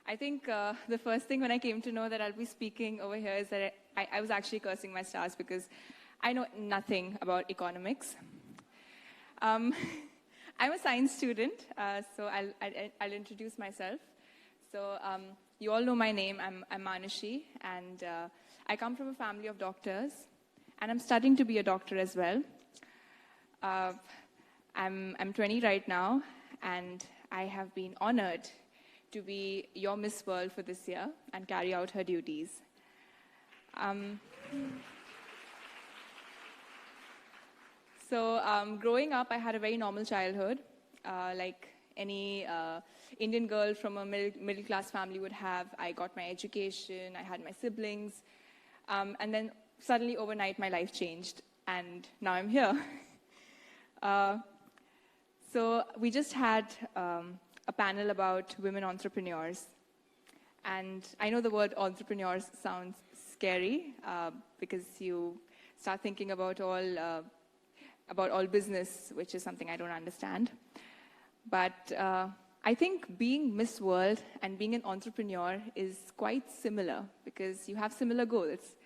I think the first thing when I came to know that I'll be speaking over here is that I was actually cursing my stars because I know nothing about economics. I'm a science student, so I'll introduce myself. So you all know my name. I'm Manushi, and I come from a family of doctors, and I'm studying to be a doctor as well. I'm 20 right now, and I have been honored to be your Miss World for this year and carry out her duties. Growing up, I had a very normal childhood, like any Indian girl from a middle-class family would have. I got my education, I had my siblings, and then suddenly overnight my life changed, and now I'm here. So we just had a panel about women entrepreneurs, and I know the word entrepreneurs sounds scary because you start thinking about all business, which is something I don't understand. But I think being Miss World and being an entrepreneur is quite similar because you have similar goals.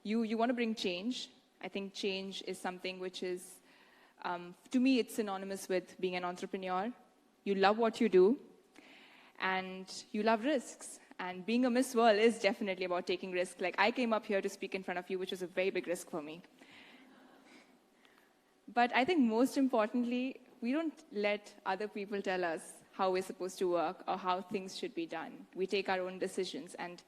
You want to bring change. I think change is something which is, to me, it's synonymous with being an entrepreneur. You love what you do, and you love risks. And being a Miss World is definitely about taking risks. Like, I came up here to speak in front of you, which was a very big risk for me. But I think most importantly, we don't let other people tell us how we're supposed to work or how things should be done. We take our own decisions. And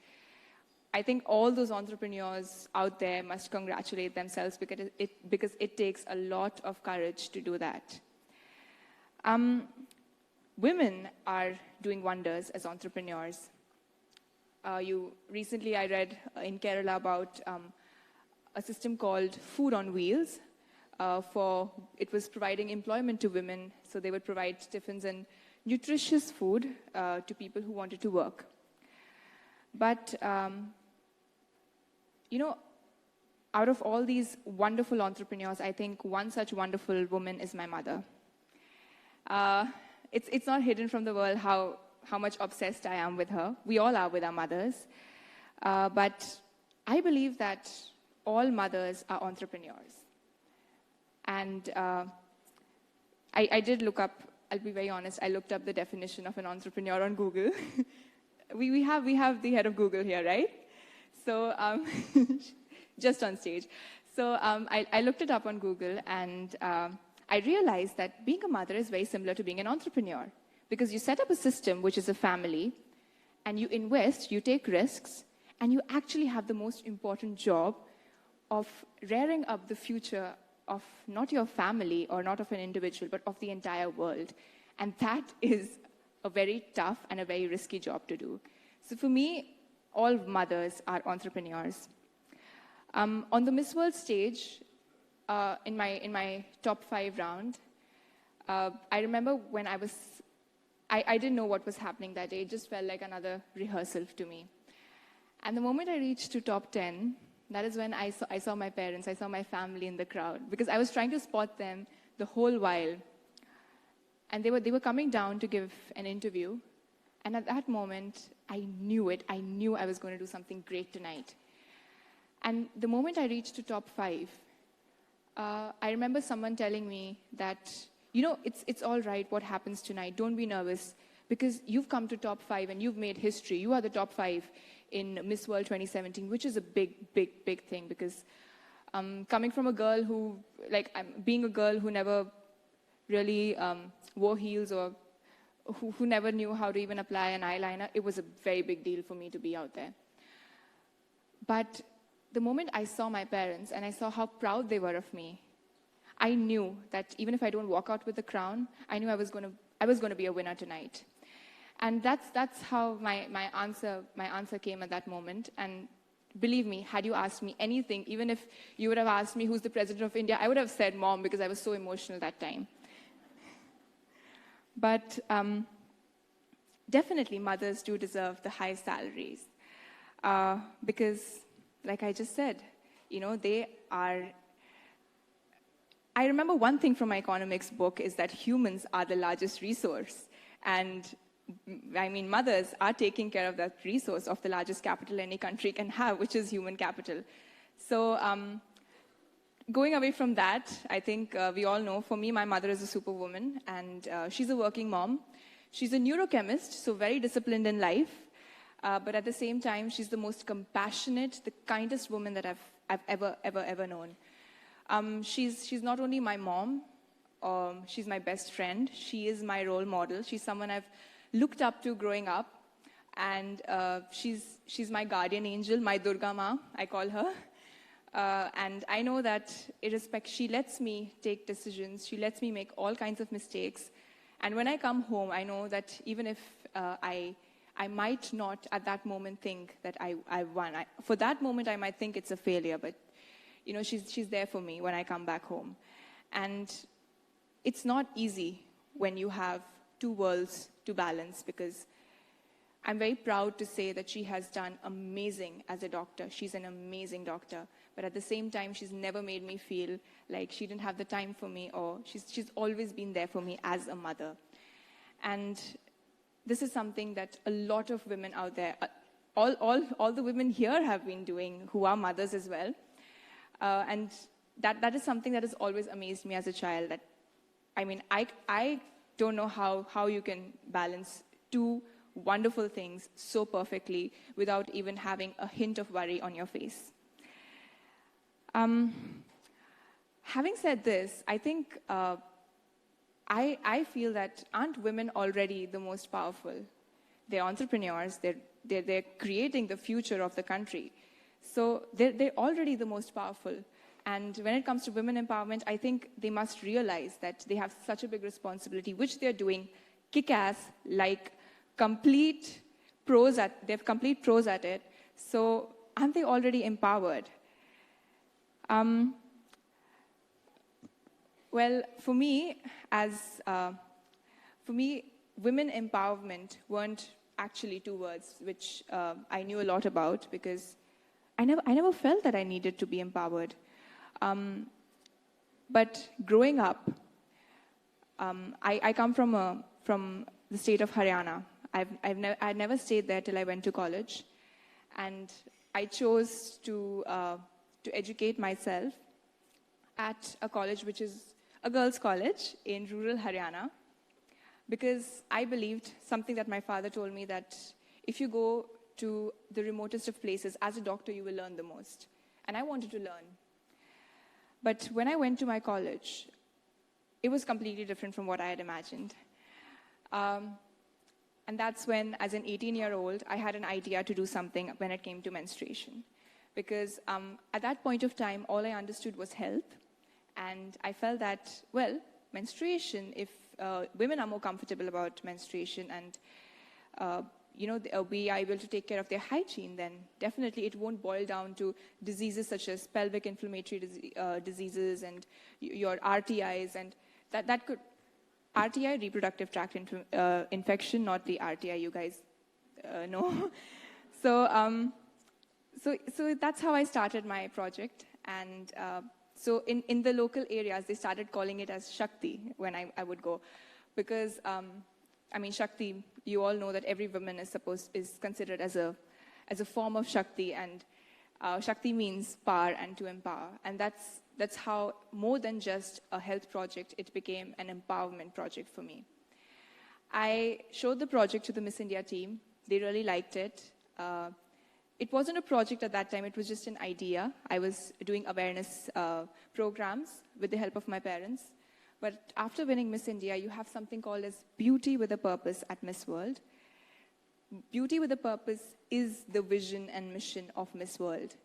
I think all those entrepreneurs out there must congratulate themselves because it takes a lot of courage to do that. Women are doing wonders as entrepreneurs. Recently I read in Kerala about a system called Food on Wheels. It was providing employment to women, so they would provide tiffins and nutritious food to people who wanted to work. But, out of all these wonderful entrepreneurs, I think one such wonderful woman is my mother. It's not hidden from the world how much obsessed I am with her. We all are with our mothers. But I believe that all mothers are entrepreneurs. And I did look up, I'll be very honest, I looked up the definition of an entrepreneur on Google. we have the head of Google here, right? So, just on stage. So I looked it up on Google, and I realized that being a mother is very similar to being an entrepreneur, because you set up a system, which is a family, and you invest, you take risks, and you actually have the most important job of rearing up the future of not your family or not of an individual, but of the entire world. And that is a very tough and a very risky job to do. So for me, all mothers are entrepreneurs. On the Miss World stage, in my top 5 round, I remember when I didn't know what was happening that day. It just felt like another rehearsal to me. And the moment I reached to top 10, that is when I saw my parents, I saw my family in the crowd, because I was trying to spot them the whole while. And they were coming down to give an interview. And at that moment, I knew it. I knew I was going to do something great tonight. And the moment I reached to top 5, I remember someone telling me that, it's all right what happens tonight. Don't be nervous, because you've come to top 5 and you've made history. You are the top 5 in Miss World 2017, which is a big, big, big thing, because coming from a girl who, being a girl who never really wore heels or who never knew how to even apply an eyeliner, it was a very big deal for me to be out there. But the moment I saw my parents and I saw how proud they were of me, I knew that even if I don't walk out with the crown, I knew I was going to be a winner tonight. And that's how my answer came at that moment. And believe me, had you asked me anything, even if you would have asked me who's the president of India, I would have said mom, because I was so emotional that time. But definitely mothers do deserve the high salaries because, like I just said, they are... I remember one thing from my economics book is that humans are the largest resource. And mothers are taking care of that resource of the largest capital any country can have, which is human capital. So going away from that, I think we all know, for me, my mother is a superwoman, and she's a working mom. She's a neurochemist, so very disciplined in life. But at the same time, she's the most compassionate, the kindest woman that I've ever known. She's not only my mom, she's my best friend. She is my role model. She's someone I've looked up to growing up. And she's my guardian angel, my Durga Ma, I call her. And I know that she lets me take decisions. She lets me make all kinds of mistakes. And when I come home, I know that even if I might not at that moment think that I won. For that moment, I might think it's a failure, but she's there for me when I come back home. And it's not easy when you have two worlds to balance, because I'm very proud to say that she has done amazing as a doctor. She's an amazing doctor. But at the same time, she's never made me feel like she didn't have the time for me, or she's always been there for me as a mother. And this is something that a lot of women out there, all the women here have been doing, who are mothers as well. And that is something that has always amazed me as a child. That, I don't know how you can balance two wonderful things so perfectly without even having a hint of worry on your face. Having said this, I think I feel that aren't women already the most powerful? They're entrepreneurs. They're creating the future of the country. So they're already the most powerful. And when it comes to women empowerment, I think they must realize that they have such a big responsibility, which they're doing kick-ass, like complete pros at it. So aren't they already empowered? Well, for me, women empowerment weren't actually two words which I knew a lot about, because I never felt that I needed to be empowered. But growing up, I come from the state of Haryana. I never stayed there till I went to college, and I chose to educate myself at a college which is a girls' college in rural Haryana, because I believed something that my father told me, that if you go to the remotest of places, as a doctor, you will learn the most. And I wanted to learn. But when I went to my college, it was completely different from what I had imagined. And that's when, as an 18-year-old, I had an idea to do something when it came to menstruation. Because at that point of time, all I understood was health. And I felt that, well, menstruation, if women are more comfortable about menstruation and, we are able to take care of their hygiene, then definitely it won't boil down to diseases such as pelvic inflammatory diseases and your RTIs. And that could, RTI, reproductive tract infection, not the RTI you guys know. So that's how I started my project. And so in the local areas, they started calling it as Shakti when I would go. Because, Shakti, you all know that every woman is considered as a form of Shakti. And Shakti means power and to empower. And that's how, more than just a health project, it became an empowerment project for me. I showed the project to the Miss India team. They really liked it. It wasn't a project at that time, it was just an idea. I was doing awareness programs with the help of my parents. But after winning Miss India, you have something called as Beauty with a Purpose at Miss World. Beauty with a Purpose is the vision and mission of Miss World.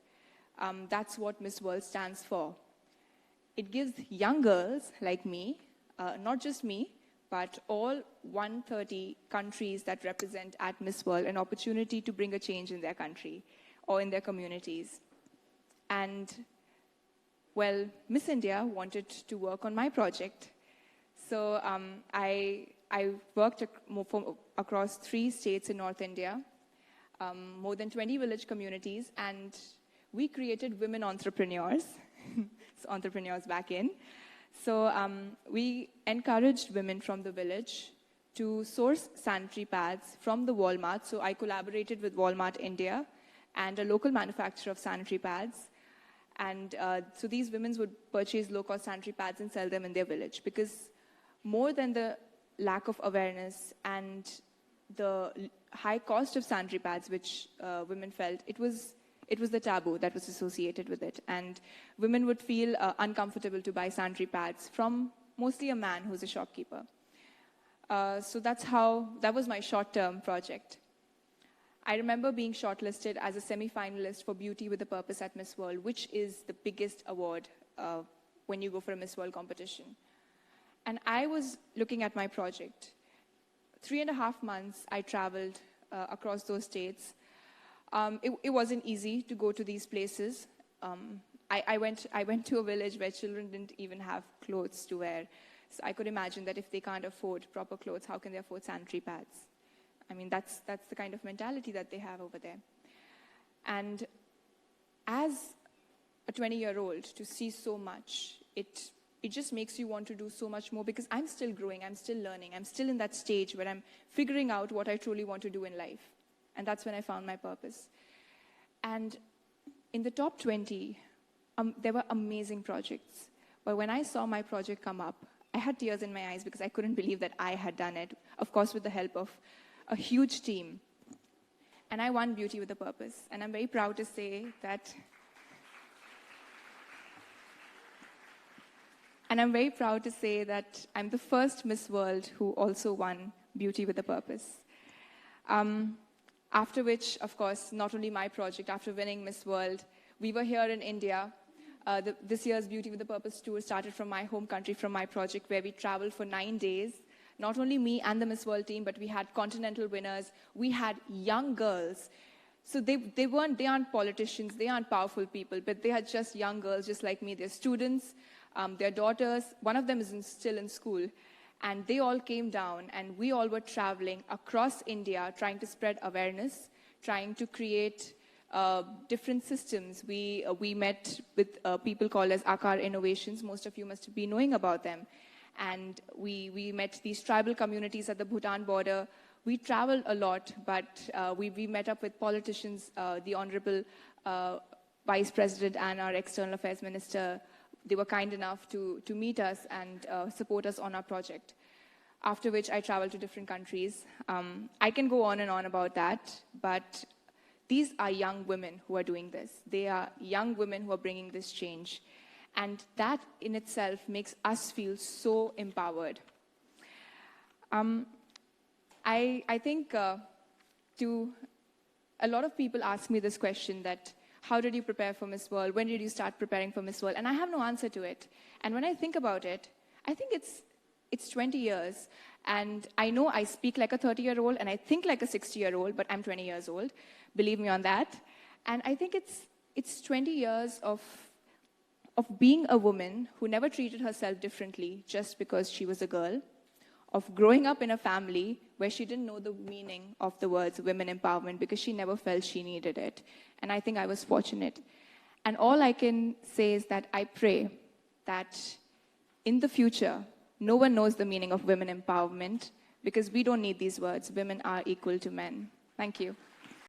That's what Miss World stands for. It gives young girls like me, not just me, but all 130 countries that represent at Miss World an opportunity to bring a change in their country or in their communities. And, well, Miss India wanted to work on my project. So I worked across 3 states in North India, more than 20 village communities, and we created women entrepreneurs, so entrepreneurs back in. So we encouraged women from the village to source sanitary pads from the Walmart. So I collaborated with Walmart India and a local manufacturer of sanitary pads. And so these women would purchase low-cost sanitary pads and sell them in their village, because more than the lack of awareness and the high cost of sanitary pads, which women felt, it was the taboo that was associated with it. And women would feel uncomfortable to buy sanitary pads from mostly a man who's a shopkeeper. So that was my short-term project. I remember being shortlisted as a semi-finalist for Beauty with a Purpose at Miss World, which is the biggest award when you go for a Miss World competition. And I was looking at my project. 3.5 months, I traveled across those states. It wasn't easy to go to these places. I went to a village where children didn't even have clothes to wear. So I could imagine that if they can't afford proper clothes, how can they afford sanitary pads? I mean, that's the kind of mentality that they have over there. And as a 20-year-old, to see so much, it just makes you want to do so much more, because I'm still growing, I'm still learning, I'm still in that stage where I'm figuring out what I truly want to do in life. And that's when I found my purpose. And in the top 20, there were amazing projects. But when I saw my project come up, I had tears in my eyes because I couldn't believe that I had done it, of course with the help of a huge team. And I won Beauty with a Purpose. And I'm very proud to say that I'm the first Miss World who also won Beauty with a Purpose. After which, of course, not only my project, after winning Miss World, we were here in India. This year's Beauty with a Purpose tour started from my home country, from my project, where we traveled for 9 days. Not only me and the Miss World team, but we had continental winners. We had young girls. So they aren't politicians, they aren't powerful people, but they are just young girls, just like me. They're students, their daughters. One of them is still in school. And they all came down, and we all were traveling across India, trying to spread awareness, trying to create different systems. We met with people called as Akar Innovations. Most of you must be knowing about them. And we met these tribal communities at the Bhutan border. We traveled a lot, but we met up with politicians, the Honorable Vice President and our External Affairs Minister. They were kind enough to meet us and support us on our project. After which I traveled to different countries. I can go on and on about that, but these are young women who are doing this. They are young women who are bringing this change. And that in itself makes us feel so empowered. I think a lot of people ask me this question, that how did you prepare for Miss World? When did you start preparing for Miss World? And I have no answer to it. And when I think about it, I think it's 20 years. And I know I speak like a 30-year-old and I think like a 60-year-old, but I'm 20 years old. Believe me on that. And I think it's 20 years of being a woman who never treated herself differently just because she was a girl, of growing up in a family where she didn't know the meaning of the words women empowerment because she never felt she needed it. And I think I was fortunate. And all I can say is that I pray that in the future, no one knows the meaning of women empowerment, because we don't need these words. Women are equal to men. Thank you.